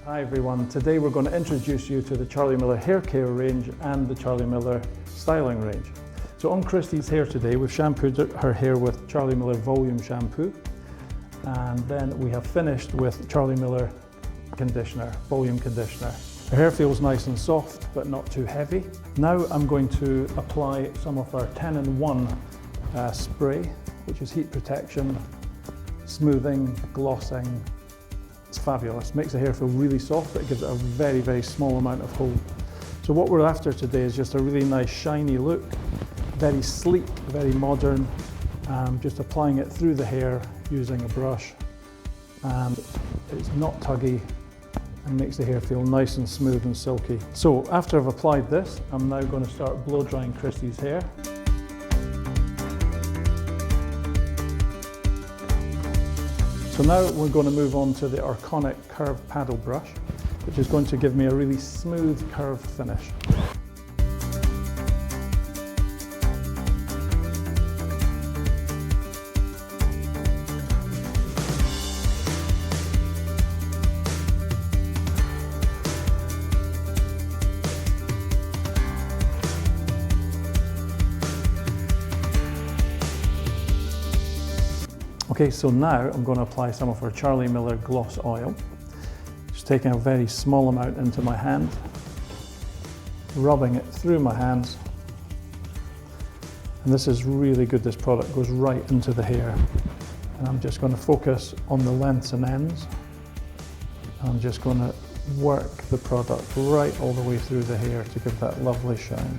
Hi everyone, today we're going to introduce you to the Charlie Miller Hair Care range and the Charlie Miller styling range. So on Christie's hair today, we've shampooed her hair with Charlie Miller Volume Shampoo, and then we have finished with Charlie Miller Conditioner, Volume Conditioner. Her hair feels nice and soft, but not too heavy. Now I'm going to apply some of our 10-in-1 spray, which is heat protection, smoothing, glossing. It's fabulous. Makes the hair feel really soft, but it gives it a very, very small amount of hold. So what we're after today is just a really nice shiny look, very sleek, very modern. Just applying it through the hair using a brush, and it's not tuggy and makes the hair feel nice and smooth and silky. So after I've applied this, I'm now going to start blow drying Christie's hair. So now we're going to move on to the Arconic curved paddle brush, which is going to give me a really smooth curved finish. Okay, so now I'm going to apply some of our Charlie Miller Gloss Oil. Just taking a very small amount into my hand, rubbing it through my hands. And this is really good, this product goes right into the hair. And I'm just going to focus on the lengths and ends. I'm just going to work the product right all the way through the hair to give that lovely shine.